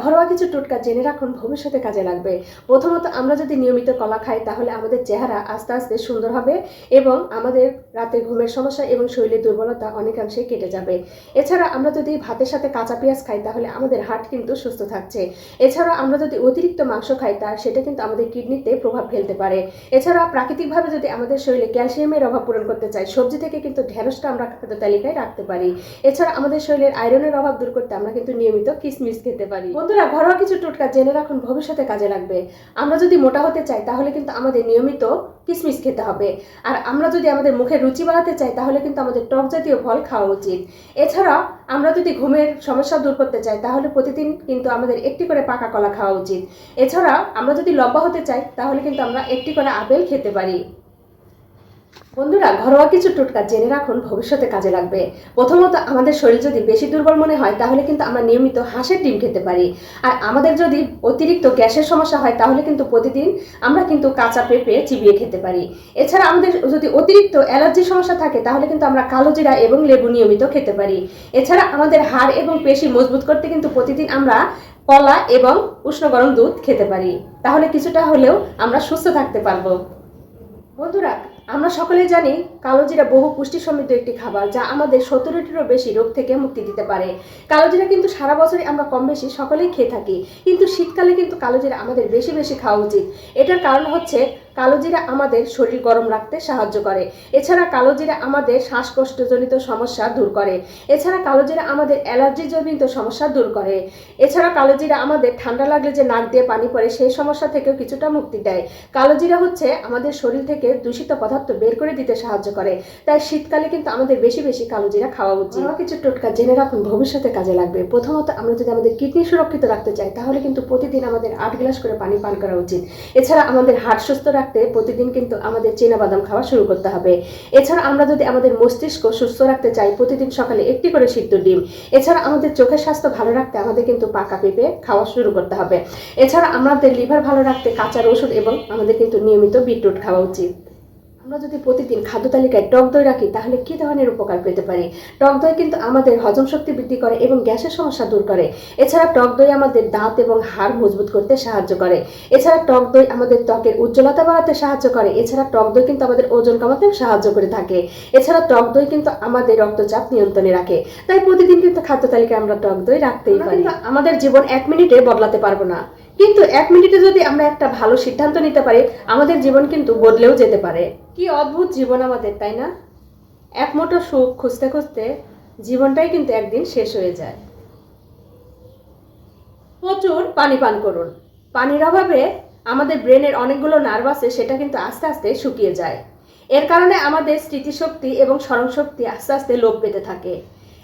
ঘরোয়া কিছু টোটকা জেনে রাখুন, ভবিষ্যতে কাজে লাগবে। প্রথমত, আমরা যদি নিয়মিত কলা খাই তাহলে আমাদের চেহারা আস্তে আস্তে সুন্দর হবে এবং আমাদের রাতে ঘুমের সমস্যা এবং শরীরের দুর্বলতা অনেকাংশে কেটে যাবে। এছাড়া আমরা যদি ভাতের সাথে কাঁচা পেঁয়াজ খাই তাহলে আমাদের হার্ট কিন্তু সুস্থ থাকছে। এছাড়া আমরা যদি অতিরিক্ত মাংস খাই সেটা কিন্তু আমাদের কিডনিতে প্রভাব ফেলতে পারে। এছাড়া প্রাকৃতিকভাবে যদি আমাদের শরীরে ক্যালসিয়ামের অভাব পূরণ করতে চাই, সবজি থেকে কিন্তু ঢেঁড়সটা আমরা খাদ্য তালিকায় রাখতে পারি। এছাড়া আমাদের শরীরের আয়রনের অভাব দূর করতে আমরা কিন্তু নিয়মিত কিশমিশ খেতে পারি। বন্ধুরা, ঘরোয়া কিছু টোটকা জেনে রাখুন, ভবিষ্যতে কাজে লাগবে। আমরা যদি মোটা হতে চাই তাহলে কিন্তু আমাদের নিয়মিত কিশমিশ খেতে হবে। আর আমরা যদি আমাদের মুখের রুচি বাড়াতে চাই তাহলে কিন্তু আমাদের টক জাতীয় ফল খাওয়া উচিত। এছাড়া আমরা যদি ঘুমের সমস্যা দূর করতে চাই তাহলে প্রতিদিন কিন্তু আমাদের একটি করে পাকা কলা খাওয়া উচিত। এছাড়া আমরা যদি লম্বা হতে চাই তাহলে কিন্তু আমরা একটি করে আপেল খেতে পারি। বন্ধুরা, ঘরোয়া কিছু টোটকা জেনে রাখুন, ভবিষ্যতে কাজে লাগবে। প্রথমত, আমাদের শরীর যদি বেশি দুর্বল মনে হয় তাহলে কিন্তু আমরা নিয়মিত হাঁসের ডিম খেতে পারি। আর আমাদের যদি অতিরিক্ত গ্যাসের সমস্যা হয় তাহলে কিন্তু প্রতিদিন আমরা কিন্তু কাঁচা পেঁপে চিবিয়ে খেতে পারি। এছাড়া আমাদের যদি অতিরিক্ত অ্যালার্জির সমস্যা থাকে তাহলে কিন্তু আমরা কালো জিরা এবং লেবু নিয়মিত খেতে পারি। এছাড়া আমাদের হাড় এবং পেশি মজবুত করতে কিন্তু প্রতিদিন আমরা কলা এবং উষ্ণ গরম দুধ খেতে পারি। তাহলে কিছুটা হলেও আমরা সুস্থ থাকতে পারবো। বন্ধুরা, আমরা সকলেই জানি কালোজিরা বহু পুষ্টি সমৃদ্ধ একটি খাবার, যা আমাদের 70টিরও বেশি রোগ থেকে মুক্তি দিতে পারে। কালোজিরা কিন্তু সারা বছরই আমরা কম বেশি সকলেই খেয়ে থাকি, কিন্তু শীতকালে কিন্তু কালোজিরা আমাদের বেশি বেশি খাওয়া উচিত। এটার কারণ হচ্ছে কালোজিরা আমাদের শরীর গরম রাখতে সাহায্য করে। এছাড়া কালোজিরা আমাদের শ্বাসকষ্টজনিত সমস্যা দূর করে। এছাড়া কালোজিরা আমাদের অ্যালার্জিজনিত সমস্যা দূর করে। এছাড়া কালোজিরা আমাদের ঠান্ডা লাগলে যে নাক দিয়ে পানি পড়ে সেই সমস্যা থেকেও কিছুটা মুক্তি দেয়। কালোজিরা হচ্ছে আমাদের শরীর থেকে দূষিত পদার্থ বের করে দিতে সাহায্য করে। তাই শীতকালে কিন্তু আমাদের বেশি বেশি কালোজিরা খাওয়া উচিত। ঘরোয়া কিছু টোটকা জেনে রাখুন, ভবিষ্যতে কাজে লাগবে। প্রথমত, আমরা যদি আমাদের কিডনি সুরক্ষিত রাখতে চাই তাহলে কিন্তু প্রতিদিন আমাদের 8 গ্লাস করে পানি পান করা উচিত। এছাড়া আমাদের হার্ট সুস্থ রাখতে প্রতিদিন কিন্তু আমাদের চীনাবাদাম খাওয়া শুরু করতে হবে। এছাড়া আমরা যদি আমাদের মস্তিষ্ক সুস্থ রাখতে চাই প্রতিদিন সকালে একটি করে সিদ্ধ ডিম। এছাড়া আমাদের চোখের স্বাস্থ্য ভালো রাখতে আমাদের কিন্তু পাকা পেঁপে খাওয়া শুরু করতে হবে। এছাড়া আমাদের লিভার ভালো রাখতে কাঁচা রসুন এবং আমাদের কিন্তু নিয়মিত বিটরুট খাওয়া উচিত। আমরা যদি প্রতিদিন খাদ্য তালিকায় টক দই রাখি তাহলে কী ধরনের উপকার পেতে পারি? টক দই কিন্তু আমাদের হজম শক্তি বৃদ্ধি করে এবং গ্যাসের সমস্যা দূর করে। এছাড়া টক দই আমাদের দাঁত এবং হাড় মজবুত করতে সাহায্য করে। এছাড়া টক দই আমাদের ত্বকের উজ্জ্বলতা বাড়াতে সাহায্য করে। এছাড়া টক দই কিন্তু আমাদের ওজন কমাতেও সাহায্য করে থাকে। এছাড়া টক দই কিন্তু আমাদের রক্তচাপ নিয়ন্ত্রণে রাখে। তাই প্রতিদিন কিন্তু খাদ্য তালিকায় আমরা টক দই রাখতেই পারি। আমাদের জীবন 1 মিনিটে বদলাতে পারবো না, কিন্তু 1 মিনিটে যদি আমরা একটা ভালো সিদ্ধান্ত নিতে পারি আমাদের জীবন কিন্তু বদলেও যেতে পারে। কি অদ্ভুত জীবন আমাদের, তাই না? এক মুঠো সুখ খুঁজতে খুঁজতে জীবনটাই কিন্তু একদিন শেষ হয়ে যায়। প্রচুর পানি পান করুন। পানির অভাবে আমাদের ব্রেনের অনেকগুলো নার্ভ আছে, সেটা কিন্তু আস্তে আস্তে শুকিয়ে যায়। এর কারণে আমাদের স্মৃতিশক্তি এবং স্মরণশক্তি আস্তে আস্তে লোপ পেতে থাকে।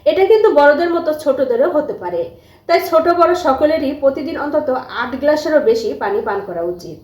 এটা কিন্তু বড়দের মতো ছোটদেরও হতে পারে। তাই ছোট বড় সকলেরই প্রতিদিন অন্তত 8 গ্লাসেরও বেশি পানি পান করা উচিত।